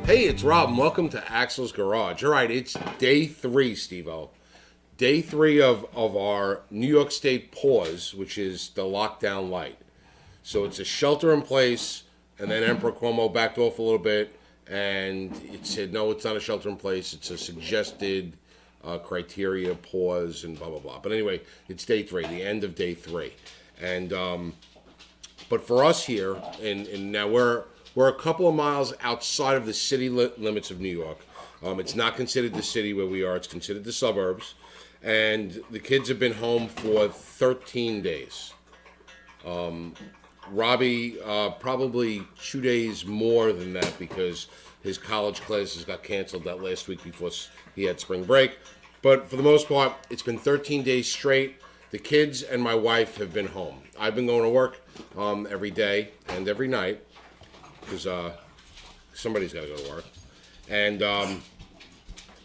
Hey, it's Rob, and welcome to Axel's Garage. All right, it's day 3, Steve-O. Day 3 of our New York State pause, which is the lockdown light. So it's a shelter in place, and then Emperor Cuomo backed off a little bit, and it said, no, it's not a shelter in place. It's a suggested criteria pause and blah, blah, blah. But anyway, it's day 3, the end of day 3. And, but for us here, and now we're a couple of miles outside of the city limits of New York. It's not considered the city where we are. It's considered the suburbs. And the kids have been home for 13 days. Robbie, probably 2 days more than that because his college classes got canceled that last week before he had spring break. But for the most part, it's been 13 days straight. The kids and my wife have been home. I've been going to work every day and every night. Because somebody's got to go to work, and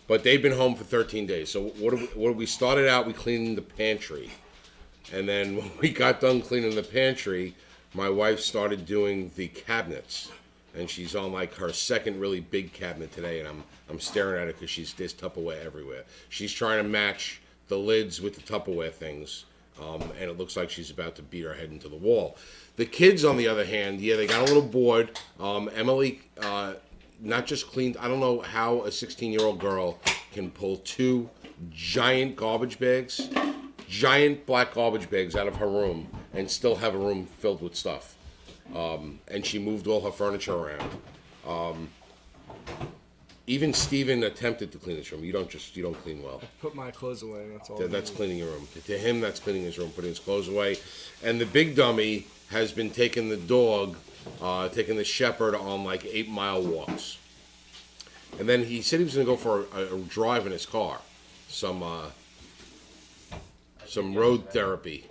but they've been home for 13 days. So what we started out, we cleaned the pantry, and then when we got done cleaning the pantry, my wife started doing the cabinets, and she's on like her second really big cabinet today, and I'm staring at it because there's Tupperware everywhere. She's trying to match the lids with the Tupperware things, and it looks like she's about to beat her head into the wall. The kids, on the other hand, yeah, they got a little bored. Emily not just cleaned. I don't know how a 16-year-old girl can pull 2 giant garbage bags, giant black garbage bags out of her room and still have a room filled with stuff. And she moved all her furniture around. Even Steven attempted to clean his room. You don't clean well. I put my clothes away. That's all. That's cleaning your room. To him, that's cleaning his room, putting his clothes away. And the big dummy has been taking the dog, taking the shepherd on like 8-mile walks. And then he said he was going to go for a drive in his car, some road therapy.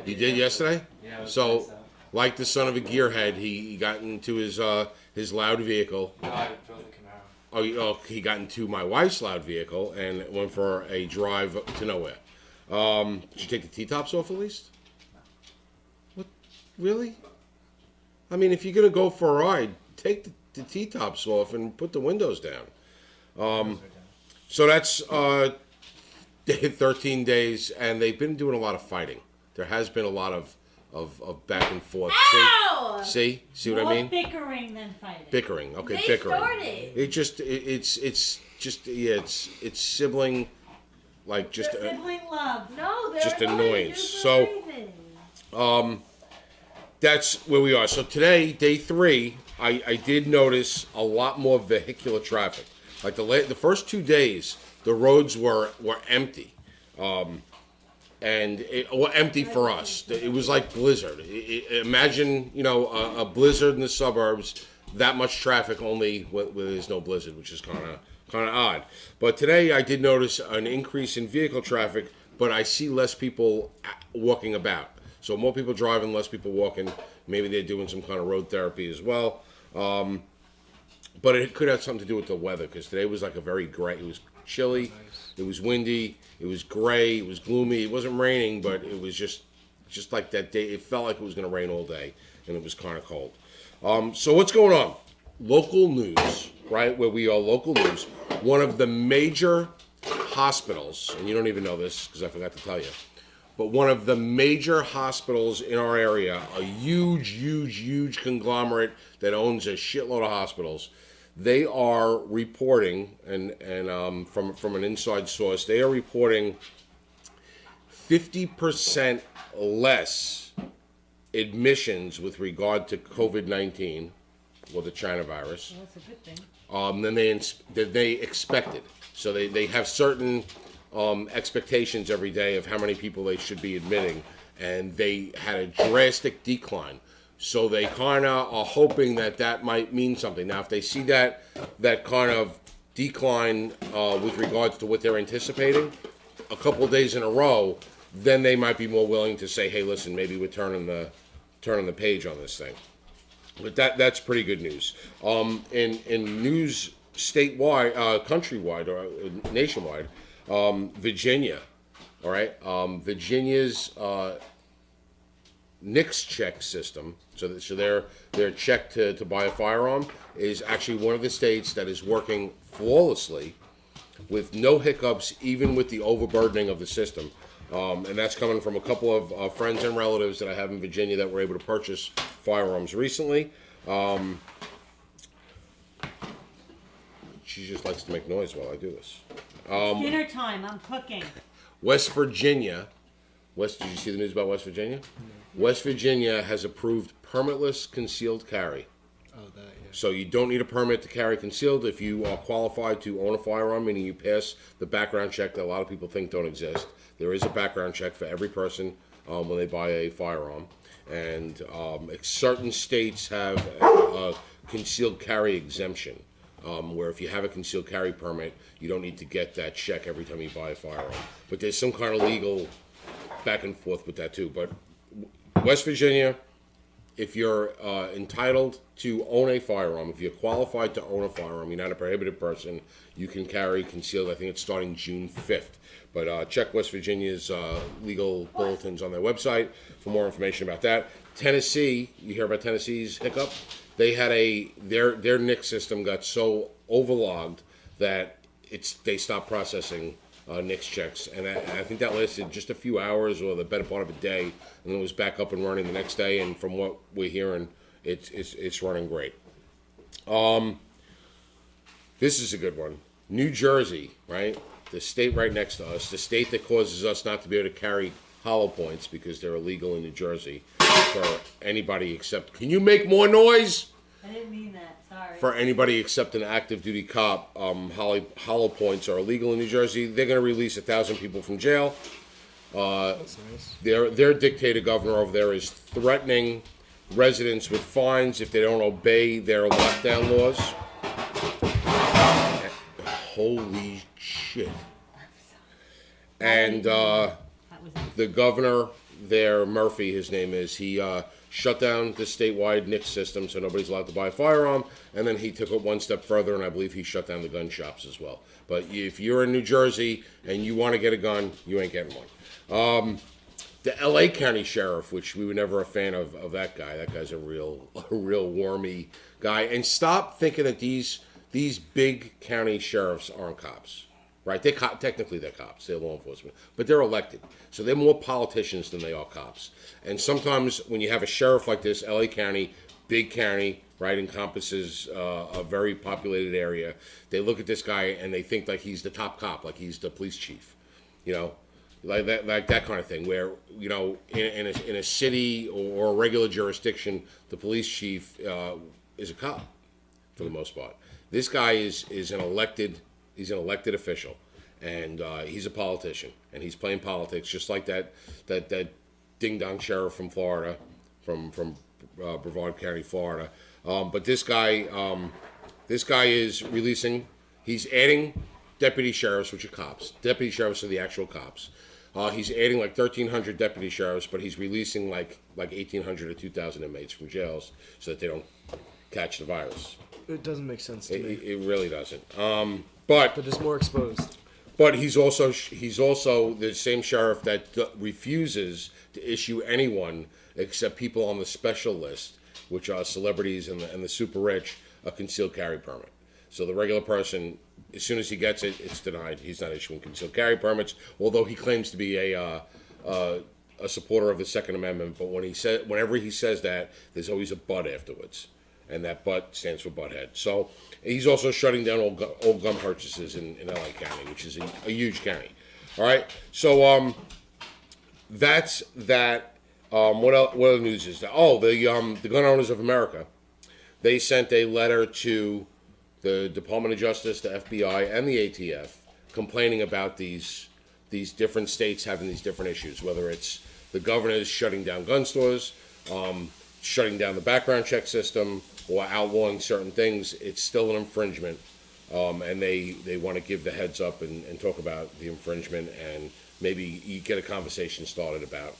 He did yesterday. Yeah. So, like the son of a gearhead, he got into his loud vehicle. No, I drove the Camaro. Oh, he got into my wife's loud vehicle and went for a drive to nowhere. Did you take the T-tops off at least? What? Really? I mean, if you're going to go for a ride, take the T-tops off and put the windows down. So that's 13 days, and they've been doing a lot of fighting. There has been a lot of back and forth. Ow! See what I mean? More bickering than fighting. Bickering, okay, They bickering. started. It's sibling, like just Sibling love. No, they're just annoying. annoyance. So that's where we are. So today, day 3, I did notice a lot more vehicular traffic. Like the first 2 days, the roads were empty. And empty for us. It was like blizzard. Imagine, a blizzard in the suburbs, that much traffic only when there's no blizzard, which is kind of odd. But today I did notice an increase in vehicle traffic, but I see less people walking about. So more people driving, less people walking. Maybe they're doing some kind of road therapy as well. But it could have something to do with the weather, because today was like a very gray, it was chilly, it was windy, it was gray, it was gloomy. It wasn't raining, but it was just like that day. It felt like it was going to rain all day, and it was kind of cold. So what's going on? Local news, right, where we are, local news. One of the major hospitals, and you don't even know this because I forgot to tell you, but one of the major hospitals in our area, a huge conglomerate that owns a shitload of hospitals, they are reporting, and from an inside source, they are reporting 50% less admissions with regard to COVID-19, or the China virus, Well, that's a good thing. than they expected. So they have certain expectations every day of how many people they should be admitting, and they had a drastic decline. So they kind of are hoping that might mean something. Now, if they see that kind of decline with regards to what they're anticipating, a couple of days in a row, then they might be more willing to say, hey, listen, maybe we're turning the page on this thing. But that's pretty good news. In news statewide, countrywide, or nationwide, Virginia, all right? Virginia's NYS check system, so their check to buy a firearm is actually one of the states that is working flawlessly with no hiccups, even with the overburdening of the system. And that's coming from a couple of friends and relatives that I have in Virginia that were able to purchase firearms recently. She just likes to make noise while I do this. Dinner time. I'm cooking. West Virginia. Did you see the news about West Virginia? West Virginia has approved permitless concealed carry. Oh, that, yeah. So you don't need a permit to carry concealed if you are qualified to own a firearm, meaning you pass the background check that a lot of people think don't exist. There is a background check for every person when they buy a firearm. And certain states have a concealed carry exemption, where if you have a concealed carry permit, you don't need to get that check every time you buy a firearm. But there's some kind of legal back and forth with that too. But West Virginia, if you're entitled to own a firearm, if you're qualified to own a firearm, you're not a prohibited person, you can carry concealed. I think it's starting June 5th. But check West Virginia's legal bulletins on their website for more information about that. Tennessee, you hear about Tennessee's hiccup? They had their NYS system got so overlogged that they stopped processing NYS checks, and I think that lasted just a few hours or the better part of a day, and then it was back up and running the next day. And from what we're hearing, it's running great. This is a good one. New Jersey, right? The state right next to us, the state that causes us not to be able to carry hollow points because they're illegal in New Jersey for anybody except. Can you make more noise? I didn't mean that. Sorry. For anybody except an active duty cop, hollow points are illegal in New Jersey. They're going to release 1,000 people from jail. That's nice. Their dictator governor over there is threatening residents with fines if they don't obey their lockdown laws. Holy shit. And That was the governor there, Murphy, his name is, he shut down the statewide NYS system so nobody's allowed to buy a firearm, and then he took it one step further, and I believe he shut down the gun shops as well. But if you're in New Jersey and you want to get a gun, you ain't getting one. The LA County Sheriff, which we were never a fan of that guy. That guy's a real wormy guy. And stop thinking that these big county sheriffs aren't cops. Right? Technically they're cops. They're law enforcement. But they're elected. So they're more politicians than they are cops. And sometimes when you have a sheriff like this, LA County, big county, right, encompasses a very populated area, they look at this guy and they think like he's the top cop, like he's the police chief. You know? Like that kind of thing, where, you know, in a city or a regular jurisdiction, the police chief is a cop for the most part. This guy is an elected official, and he's a politician, and he's playing politics just like that ding dong sheriff from Florida, from Brevard County, Florida. But this guy is releasing. He's adding deputy sheriffs, which are cops. Deputy sheriffs are the actual cops. He's adding like 1,300 deputy sheriffs, but he's releasing like 1,800 or 2,000 inmates from jails so that they don't catch the virus. It doesn't make sense to me. It really doesn't. But it's more exposed. But he's also the same sheriff that refuses to issue anyone except people on the special list, which are celebrities and the super rich, a concealed carry permit. So the regular person, as soon as he gets it, it's denied. He's not issuing concealed carry permits, although he claims to be a supporter of the Second Amendment. But whenever he says that, there's always a but afterwards, and that but stands for butthead. So he's also shutting down all gun purchases in LA County, which is a huge county. All right, so that's that. What other news is that? Oh, the Gun Owners of America, they sent a letter to the Department of Justice, the FBI, and the ATF, complaining about these different states having these different issues, whether it's the governors shutting down gun stores, shutting down the background check system, or outlawing certain things. It's still an infringement, and they want to give the heads up and talk about the infringement, and maybe you get a conversation started about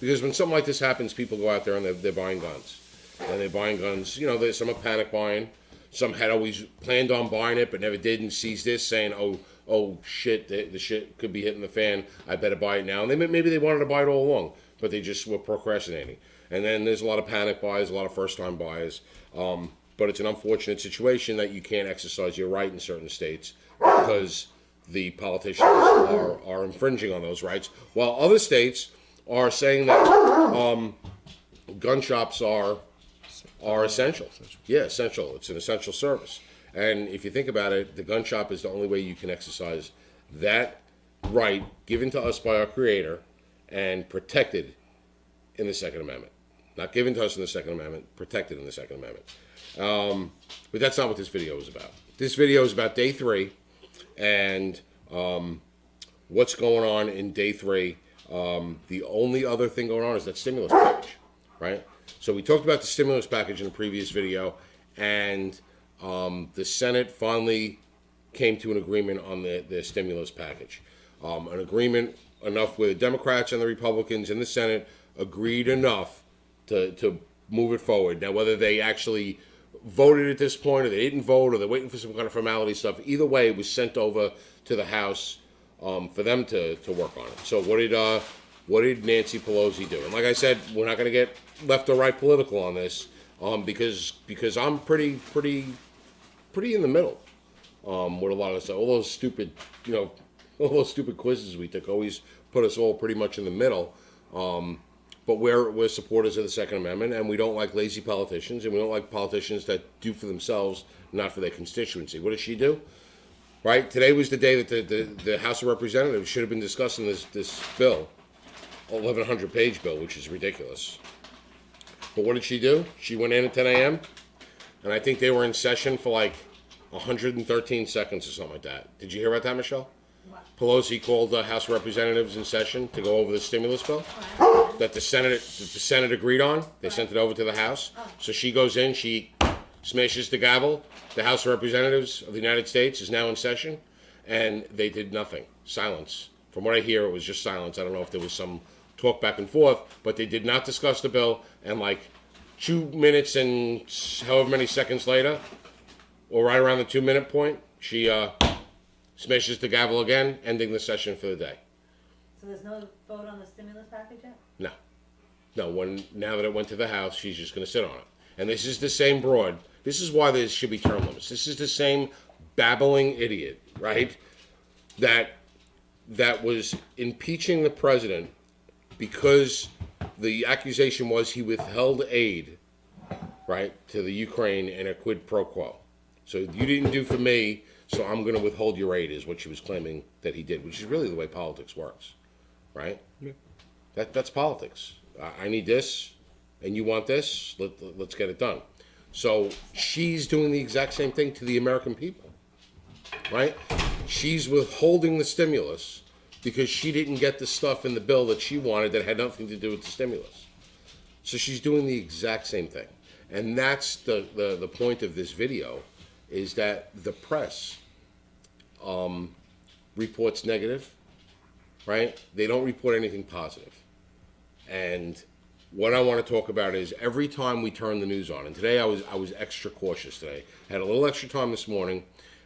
because when something like this happens, people go out there and they're buying guns, and they're buying guns. You know, some are panic buying. Some had always planned on buying it but never did, and sees this saying, oh shit, the shit could be hitting the fan. I better buy it now. And maybe they wanted to buy it all along, but they just were procrastinating. And then there's a lot of panic buys, a lot of first-time buyers. But it's an unfortunate situation that you can't exercise your right in certain states because the politicians are infringing on those rights, while other states are saying that gun shops are essential. Yeah, essential. It's an essential service. And if you think about it, the gun shop is the only way you can exercise that right given to us by our Creator and protected in the Second Amendment. Not given to us in the Second Amendment, protected in the Second Amendment. But that's not what this video is about. This video is about day 3 and what's going on in day 3. The only other thing going on is that stimulus package, right? So we talked about the stimulus package in the previous video, and the Senate finally came to an agreement on the stimulus package. An agreement enough where the Democrats and the Republicans in the Senate agreed enough to move it forward. Now, whether they actually voted at this point or they didn't vote or they're waiting for some kind of formality stuff, either way, it was sent over to the House for them to work on it. So what did Nancy Pelosi do? And like I said, we're not going to get left or right political on this because I'm pretty in the middle with a lot of stuff. All those stupid quizzes we took always put us all pretty much in the middle. But we're supporters of the Second Amendment, and we don't like lazy politicians, and we don't like politicians that do for themselves, not for their constituency. What does she do? Right? Today was the day that the House of Representatives should have been discussing this bill, 1,100-page bill, which is ridiculous. But what did she do? She went in at 10 a.m., and I think they were in session for like 113 seconds or something like that. Did you hear about that, Michelle? What? Pelosi called the House of Representatives in session to go over the stimulus bill that the Senate agreed on. They sent it over to the House. So she goes in, she smashes the gavel. The House of Representatives of the United States is now in session, and they did nothing. Silence. From what I hear, it was just silence. I don't know if there was some talk back and forth, but they did not discuss the bill. And like 2 minutes and however many seconds later, or right around the 2-minute point, she smashes the gavel again, ending the session for the day. So there's no vote on the stimulus package yet? No. Now that it went to the House, she's just going to sit on it. And this is the same broad. This is why there should be term limits. This is the same babbling idiot, right? That was impeaching the president because the accusation was he withheld aid, right, to the Ukraine in a quid pro quo. So you didn't do for me, so I'm going to withhold your aid, is what she was claiming that he did, which is really the way politics works, right? Yeah. That's politics. I need this, and you want this. Let's get it done. So she's doing the exact same thing to the American people, right? She's withholding the stimulus because she didn't get the stuff in the bill that she wanted that had nothing to do with the stimulus. So she's doing the exact same thing. And that's the point of this video, is that the press reports negative, right? They don't report anything positive. And what I want to talk about is every time we turn the news on, and today I was extra cautious today. I had a little extra time this morning,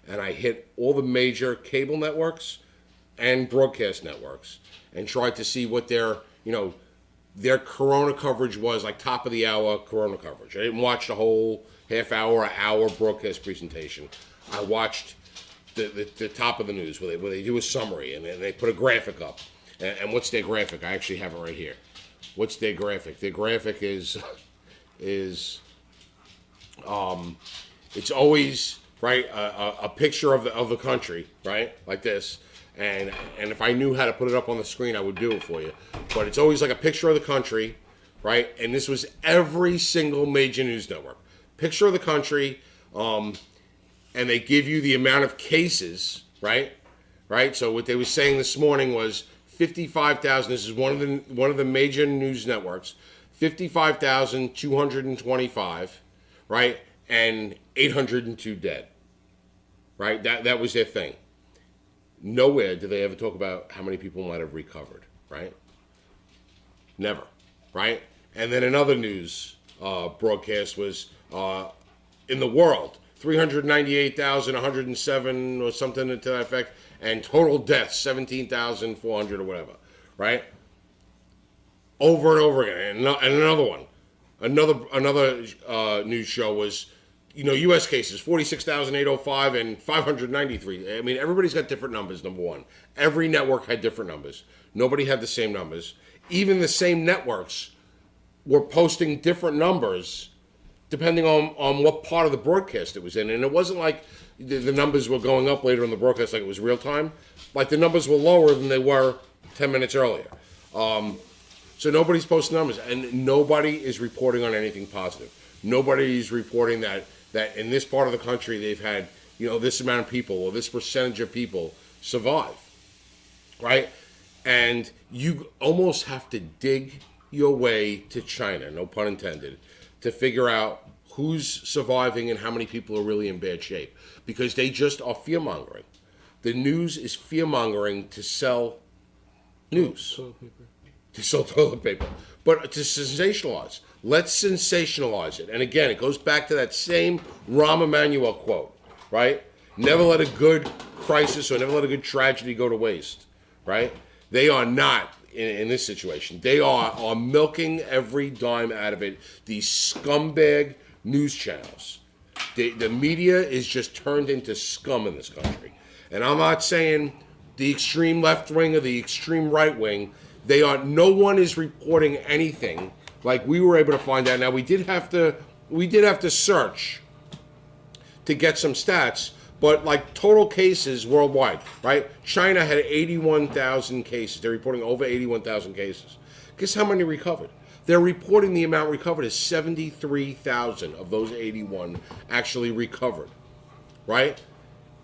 and I hit all the major cable networks and broadcast networks and tried to see what their corona coverage was, like top of the hour corona coverage. I didn't watch the whole half hour or hour broadcast presentation. I watched the top of the news where they do a summary and then they put a graphic up. And what's their graphic? I actually have it right here. What's their graphic? Their graphic is it's always right a picture of the country, right, like this. And if I knew how to put it up on the screen, I would do it for you. But it's always like a picture of the country, right? And this was every single major news network. Picture of the country, and they give you the amount of cases, right? Right. So what they were saying this morning was 55,000. This is one of the major news networks. 55,225, right, and 802 dead. Right. That was their thing. Nowhere did they ever talk about how many people might have recovered, right? Never, right? And then another news broadcast was in the world, 398,107 or something to that effect, and total deaths, 17,400 or whatever, right? Over and over again. And another one, Another news show was, U.S. cases 46,805 and 593. I mean, everybody's got different numbers. Number one, every network had different numbers. Nobody had the same numbers. Even the same networks were posting different numbers depending on what part of the broadcast it was in. And it wasn't like the numbers were going up later in the broadcast like it was real time. Like the numbers were lower than they were 10 minutes earlier. So nobody's posting numbers, and nobody is reporting on anything positive. Nobody's reporting that in this part of the country they've had, this amount of people or this percentage of people survive, right? And you almost have to dig your way to China, no pun intended, to figure out who's surviving and how many people are really in bad shape, because they just are fear-mongering. The news is fear-mongering to sell news. Toilet paper. To sell toilet paper. But to sensationalize. Let's sensationalize it. And again, it goes back to that same Rahm Emanuel quote, right? Never let a good crisis or never let a good tragedy go to waste, right? They are not in this situation. They are milking every dime out of it. These scumbag news channels. The media is just turned into scum in this country. And I'm not saying the extreme left wing or the extreme right wing. No one is reporting anything like we were able to find out. Now we did have to search to get some stats, but like total cases worldwide, right? China had 81,000 cases. They're reporting over 81,000 cases. Guess how many recovered? They're reporting the amount recovered is 73,000 of those 81 actually recovered, right?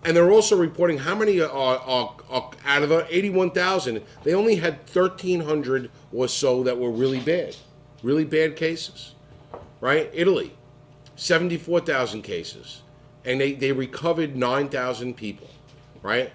And they're also reporting how many are out of the 81,000, they only had 1,300 or so that were really bad cases, right? Italy, 74,000 cases, and they recovered 9,000 people, right?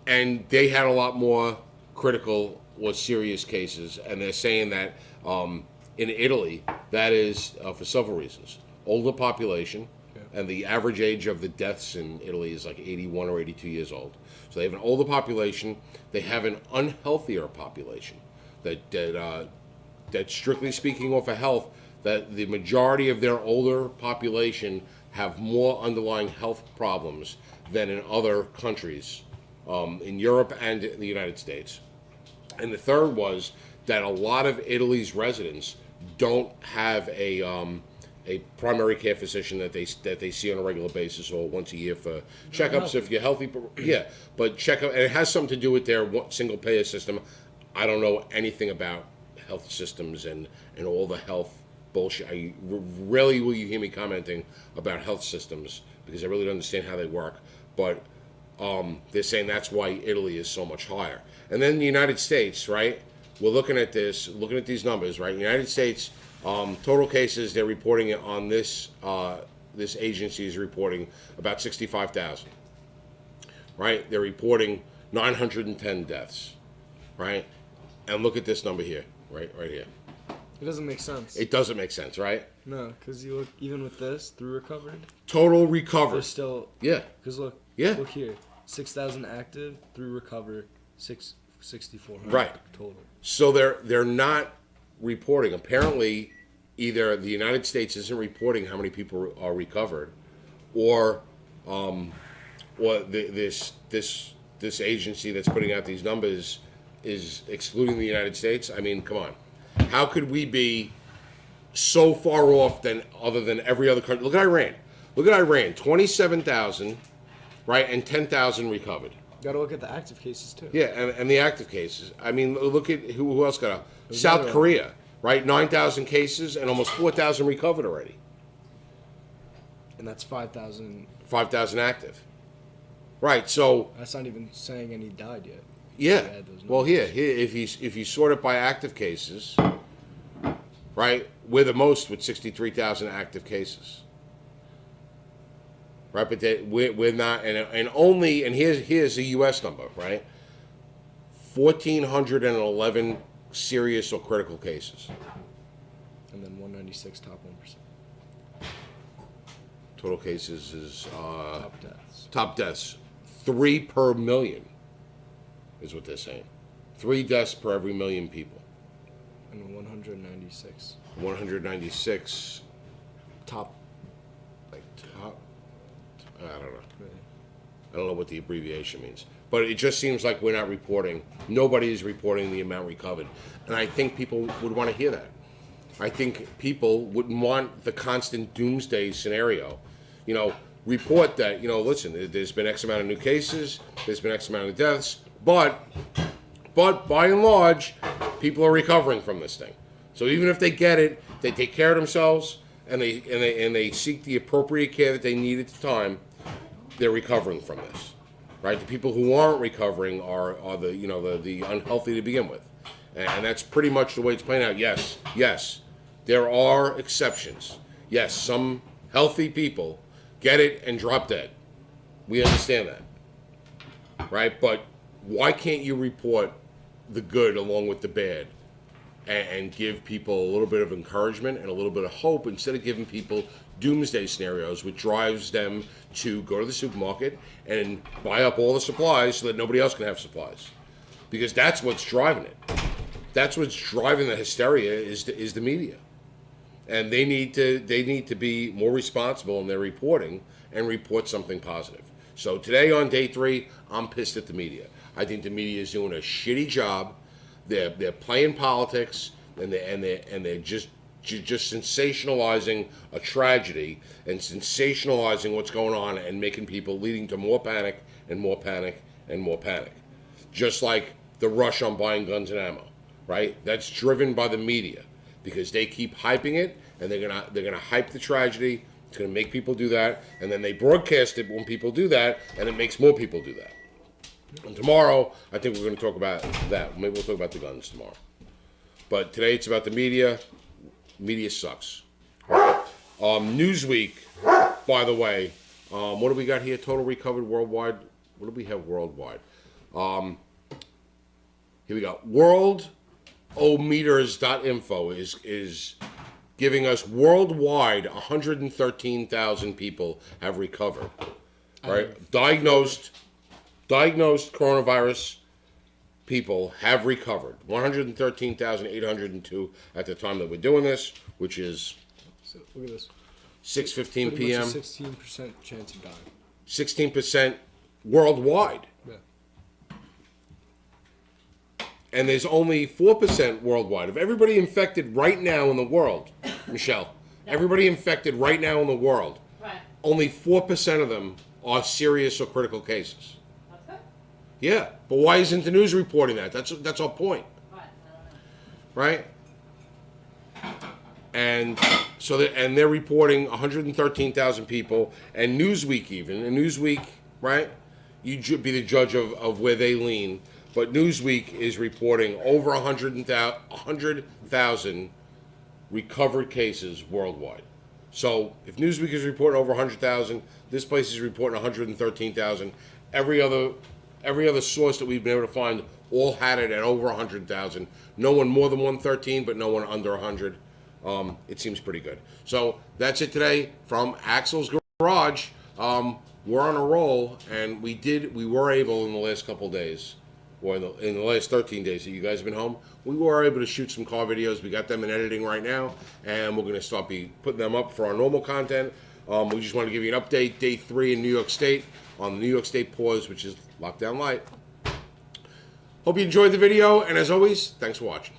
And they had a lot more critical or serious cases, and they're saying that in Italy, that is for several reasons. Older population, and the average age of the deaths in Italy is like 81 or 82 years old. So they have an older population. They have an unhealthier population that strictly speaking off of health, that the majority of their older population have more underlying health problems than in other countries, in Europe and in the United States. And the third was that a lot of Italy's residents don't have a primary care physician that they see on a regular basis or once a year for checkups if you're healthy. Yeah, but checkup, and it has something to do with their single payer system. I don't know anything about health systems and all the health bullshit. Rarely will you hear me commenting about health systems because I really don't understand how they work. But they're saying that's why Italy is so much higher. And then the United States, right? We're looking at these numbers, right? United States. Total cases, they're reporting it on this agency is reporting about 65,000, right? They're reporting 910 deaths, right? And look at this number here, right here. It doesn't make sense. It doesn't make sense, right? No, because you look, even with this, through recovered, Total recovered. there's still, Yeah. because look here, 6,000 active, through recover, 6,400 Right. total. So they're not reporting. Apparently, either the United States isn't reporting how many people are recovered, or this agency that's putting out these numbers is excluding the United States. I mean, come on, how could we be so far off other than every other country? Look at Iran. 27,000, right, and 10,000 recovered. Got to look at the active cases too. Yeah, and the active cases. I mean, look at who else got South Korea, right? 9,000 cases and almost 4,000 recovered already. And that's 5,000. 5,000 active. Right. So That's not even saying any died yet. yeah. Well, here, if you sort it by active cases, right, we're the most with 63,000 active cases. Right, but we're not, and only, and here's a U.S. number, right? 1,411 serious or critical cases. And then 196 top 1%. Total cases is Top deaths. top deaths, 3 per million, is what they're saying. 3 deaths per every million people. and 196. 196. Top. Like top. I don't know. Really. I don't know what the abbreviation means. But it just seems like we're not reporting. Nobody is reporting the amount recovered. And I think people would want to hear that. I think people wouldn't want the constant doomsday scenario. You know, report that, you know, listen, there's been X amount of new cases, there's been X amount of deaths, but by and large, people are recovering from this thing. So even if they get it, they take care of themselves and they seek the appropriate care that they need at the time, they're recovering from this. Right? The people who aren't recovering are the, you know, the unhealthy to begin with. And that's pretty much the way it's playing out. Yes, there are exceptions. Yes, some healthy people get it and drop dead. We understand that. Right? But why can't you report the good along with the bad and give people a little bit of encouragement and a little bit of hope instead of giving people doomsday scenarios, which drives them to go to the supermarket and buy up all the supplies so that nobody else can have supplies? Because that's what's driving it. That's what's driving the hysteria is the media. And they need to be more responsible in their reporting and report something positive. So today on day 3, I'm pissed at the media. I think the media is doing a shitty job. They're playing politics and they're just sensationalizing a tragedy and sensationalizing what's going on and making people, leading to more panic and more panic and more panic. Just like the rush on buying guns and ammo, right? That's driven by the media because they keep hyping it and they're gonna hype the tragedy. It's gonna make people do that, and then they broadcast it when people do that, and it makes more people do that. And tomorrow, I think we're going to talk about that. Maybe we'll talk about the guns tomorrow. But today it's about the media. Media sucks. Newsweek, by the way, what do we got here? Total recovered worldwide. What do we have worldwide? Here we go. Worldometers.info is giving us worldwide 113,000 people have recovered. Right? Diagnosed coronavirus people have recovered. 113,802 at the time that we're doing this, which is So look at this. 6:15 Pretty much p.m. a 16% chance of dying. 16% worldwide. Yeah. And there's only 4% worldwide. Of everybody infected right now in the world, Michelle, everybody infected right now in the world, Right. only 4% of them are serious or critical cases. That's good. Yeah, but why isn't the news reporting that? That's our point, Right. I don't know. right? And so they're reporting 113,000 people, and Newsweek even, and Newsweek, right? You should be the judge of where they lean, but Newsweek is reporting over 100,000 recovered cases worldwide. So if Newsweek is reporting over 100,000, this place is reporting 113,000. Every other source that we've been able to find all had it at over 100,000. No one more than 113, but no one under 100. It seems pretty good. So that's it today from Axel's Garage. We're on a roll, and we were able in the last couple days, or in the last 13 days that you guys have been home, we were able to shoot some car videos. We got them in editing right now, and we're going to start putting them up for our normal content. We just want to give you an update, day 3 in New York State, on the New York State pause, which is lockdown light. Hope you enjoyed the video, and as always, thanks for watching.